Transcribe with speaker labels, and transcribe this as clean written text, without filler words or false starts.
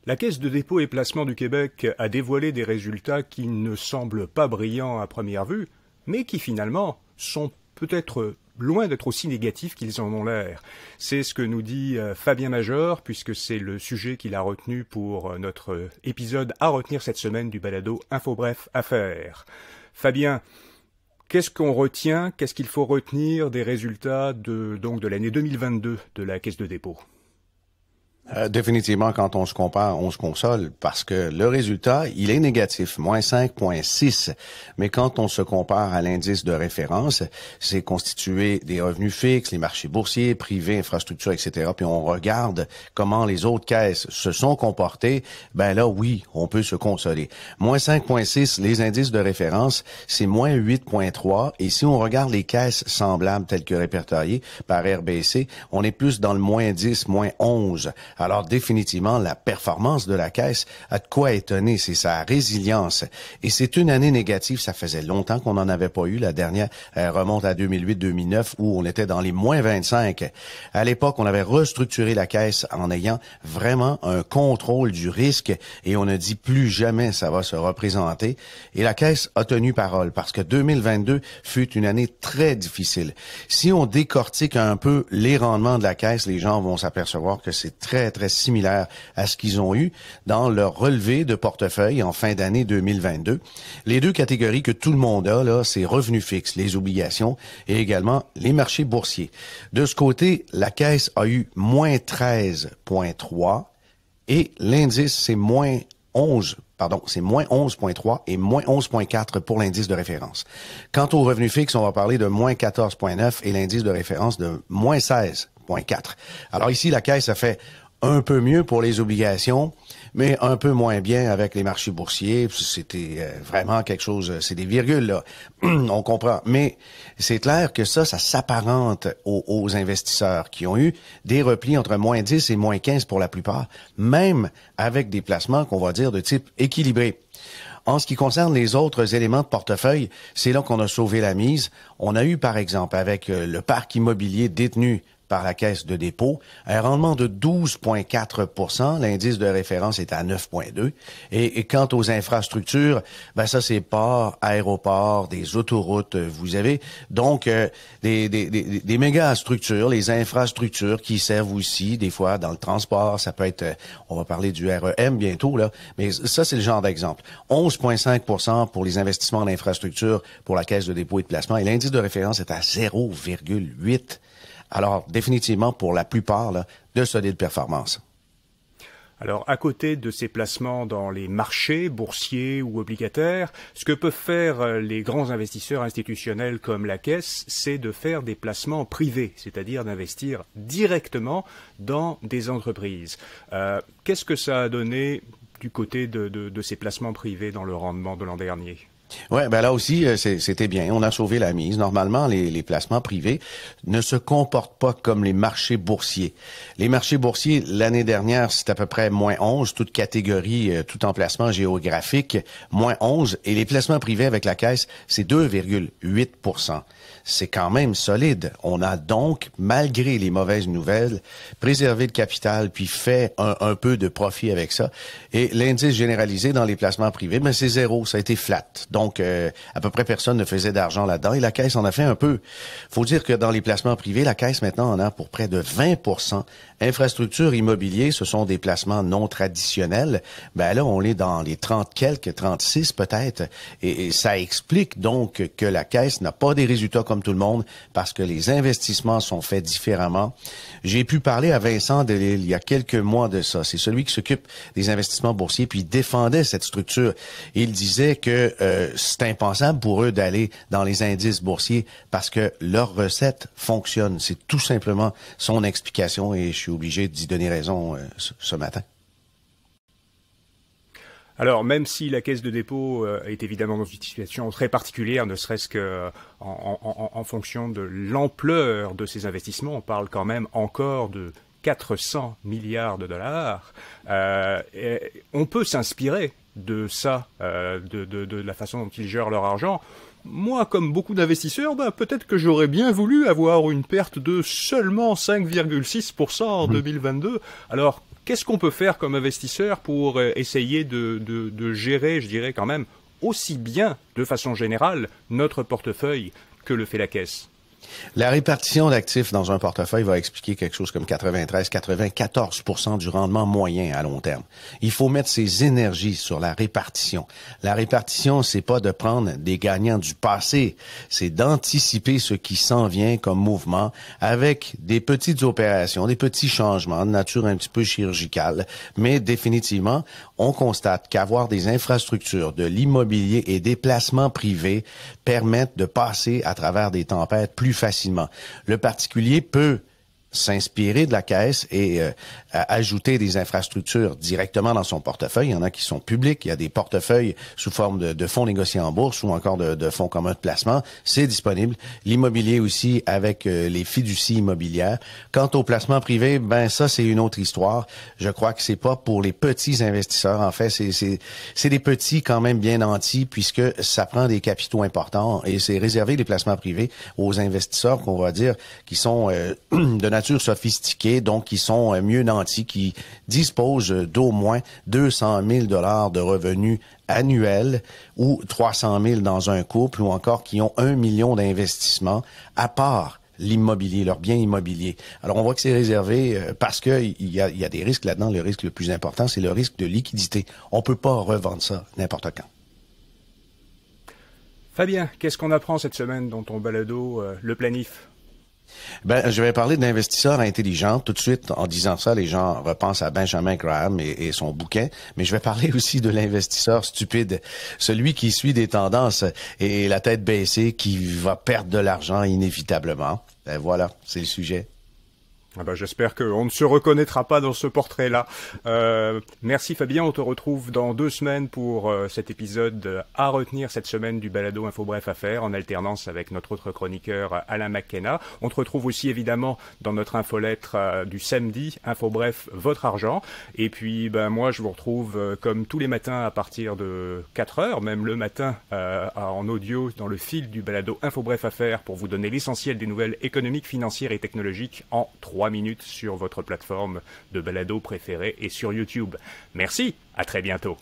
Speaker 1: La Caisse de dépôt et placement du Québec a dévoilé des résultats qui ne semblent pas brillants à première vue, mais qui finalement sont peut-être loin d'être aussi négatifs qu'ils en ont l'air. C'est ce que nous dit Fabien Major, puisque c'est le sujet qu'il a retenu pour notre épisode à retenir cette semaine du balado InfoBref Affaires. Fabien, qu'est-ce qu'on retient, qu'est-ce qu'il faut retenir des résultats de l'année 2022 de la Caisse de dépôt?
Speaker 2: Définitivement, quand on se compare, on se console parce que le résultat, il est négatif, moins 5,6. Mais quand on se compare à l'indice de référence, c'est constitué des revenus fixes, les marchés boursiers, privés, infrastructures, etc. Puis on regarde comment les autres caisses se sont comportées. Ben là, oui, on peut se consoler. Moins 5,6, les indices de référence, c'est moins 8,3. Et si on regarde les caisses semblables telles que répertoriées par RBC, on est plus dans le moins 10, moins 11. Alors, définitivement, la performance de la Caisse a de quoi étonner, c'est sa résilience. Et c'est une année négative, ça faisait longtemps qu'on n'en avait pas eu. La dernière remonte à 2008-2009 où on était dans les moins 25. À l'époque, on avait restructuré la Caisse en ayant vraiment un contrôle du risque et on a dit plus jamais ça va se représenter. Et la Caisse a tenu parole parce que 2022 fut une année très difficile. Si on décortique un peu les rendements de la Caisse, les gens vont s'apercevoir que c'est très similaire à ce qu'ils ont eu dans leur relevé de portefeuille en fin d'année 2022. Les deux catégories que tout le monde a, là, c'est revenus fixes, les obligations et également les marchés boursiers. De ce côté, la Caisse a eu moins 13,3 et l'indice, c'est moins 11,3 et moins 11,4 pour l'indice de référence. Quant aux revenus fixes, on va parler de moins 14,9 et l'indice de référence de moins 16,4. Alors ici, la Caisse a fait un peu mieux pour les obligations, mais un peu moins bien avec les marchés boursiers. C'était vraiment quelque chose, c'est des virgules, là. On comprend. Mais c'est clair que ça s'apparente aux investisseurs qui ont eu des replis entre moins 10 et moins 15 pour la plupart, même avec des placements qu'on va dire de type équilibré. En ce qui concerne les autres éléments de portefeuille, c'est là qu'on a sauvé la mise. On a eu, par exemple, avec le parc immobilier détenu par la Caisse de dépôt, un rendement de 12,4 %. L'indice de référence est à 9,2 %. Et quant aux infrastructures, ben ça, c'est ports, aéroports, des autoroutes. Vous avez donc des méga structures, les infrastructures qui servent aussi, des fois, dans le transport. Ça peut être, on va parler du REM bientôt, là. Mais ça, c'est le genre d'exemple. 11,5 % pour les investissements en infrastructure pour la Caisse de dépôt et de placement. Et l'indice de référence est à 0,8. Alors, définitivement, pour la plupart, là, de solides performances.
Speaker 1: Alors, à côté de ces placements dans les marchés boursiers ou obligataires, ce que peuvent faire les grands investisseurs institutionnels comme la Caisse, c'est de faire des placements privés, c'est-à-dire d'investir directement dans des entreprises. Qu'est-ce que ça a donné du côté de ces placements privés dans le rendement de l'an dernier ?
Speaker 2: Ouais, ben là aussi, c'était bien. On a sauvé la mise. Normalement, les placements privés ne se comportent pas comme les marchés boursiers. Les marchés boursiers, l'année dernière, c'est à peu près moins 11, toute catégorie, tout emplacement géographique, moins 11. Et les placements privés avec la Caisse, c'est 2,8 %. C'est quand même solide. On a donc, malgré les mauvaises nouvelles, préservé le capital puis fait un peu de profit avec ça. Et l'indice généralisé dans les placements privés, ben c'est zéro. Ça a été flat. Donc, à peu près personne ne faisait d'argent là-dedans. Et la Caisse en a fait un peu. Faut dire que dans les placements privés, la Caisse maintenant en a pour près de 20 %. Infrastructures immobiliers, ce sont des placements non traditionnels. Ben là, on est dans les 30 quelques, 36 peut-être. Et ça explique donc que la Caisse n'a pas des résultats comme tout le monde parce que les investissements sont faits différemment. J'ai pu parler à Vincent Delisle il y a quelques mois de ça. C'est celui qui s'occupe des investissements boursiers puis il défendait cette structure. Il disait que c'est impensable pour eux d'aller dans les indices boursiers parce que leur recette fonctionne. C'est tout simplement son explication et je suis obligé d'y donner raison ce matin.
Speaker 1: Alors, même si la Caisse de dépôt est évidemment dans une situation très particulière, ne serait-ce que en fonction de l'ampleur de ses investissements, on parle quand même encore de 400 milliards de dollars, on peut s'inspirer de ça, de la façon dont ils gèrent leur argent. Moi, comme beaucoup d'investisseurs, peut-être que j'aurais bien voulu avoir une perte de seulement 5,6% en 2022. Alors, Qu'est-ce qu'on peut faire comme investisseur pour essayer de gérer, je dirais quand même, aussi bien, de façon générale, notre portefeuille que le fait la Caisse?
Speaker 2: La répartition d'actifs dans un portefeuille va expliquer quelque chose comme 93-94% du rendement moyen à long terme. Il faut mettre ses énergies sur la répartition. La répartition, c'est pas de prendre des gagnants du passé, c'est d'anticiper ce qui s'en vient comme mouvement avec des petites opérations, des petits changements de nature un petit peu chirurgicale. Mais définitivement, on constate qu'avoir des infrastructures, de l'immobilier et des placements privés permettent de passer à travers des tempêtes plus facilement. Le particulier peut s'inspirer de la Caisse et ajouter des infrastructures directement dans son portefeuille. Il y en a qui sont publics. Il y a des portefeuilles sous forme de fonds négociés en bourse ou encore de fonds communs de placement. C'est disponible. L'immobilier aussi avec les fiducies immobilières. Quant au placement privé, ben ça, c'est une autre histoire. Je crois que c'est pas pour les petits investisseurs. En fait, c'est des petits quand même bien nantis puisque ça prend des capitaux importants et c'est réservé les placements privés aux investisseurs qu'on va dire qui sont de nature sophistiqués, donc qui sont mieux nantis, qui disposent d'au moins 200 000 $ de revenus annuels ou 300 000 dans un couple ou encore qui ont 1 million d'investissements à part l'immobilier, leur bien immobilier. Alors, on voit que c'est réservé parce que il y a des risques là-dedans. Le risque le plus important, c'est le risque de liquidité. On peut pas revendre ça n'importe quand.
Speaker 1: Fabien, qu'est-ce qu'on apprend cette semaine dans ton balado, le planif?
Speaker 2: Ben, je vais parler d'investisseurs intelligents. Tout de suite, en disant ça, les gens repensent à Benjamin Graham et son bouquin. Mais je vais parler aussi de l'investisseur stupide, celui qui suit des tendances et la tête baissée, qui va perdre de l'argent inévitablement. Ben voilà, c'est le sujet.
Speaker 1: Ah ben, j'espère qu'on ne se reconnaîtra pas dans ce portrait-là. Merci Fabien, on te retrouve dans 2 semaines pour cet épisode à retenir cette semaine du balado InfoBref Affaires en alternance avec notre autre chroniqueur Alain McKenna. On te retrouve aussi évidemment dans notre infolettre du samedi, InfoBref Votre Argent. Et puis ben moi je vous retrouve comme tous les matins à partir de 4h, même le matin en audio dans le fil du balado InfoBref Affaires pour vous donner l'essentiel des nouvelles économiques, financières et technologiques en 3 minutes sur votre plateforme de balado préférée et sur YouTube. Merci, à très bientôt.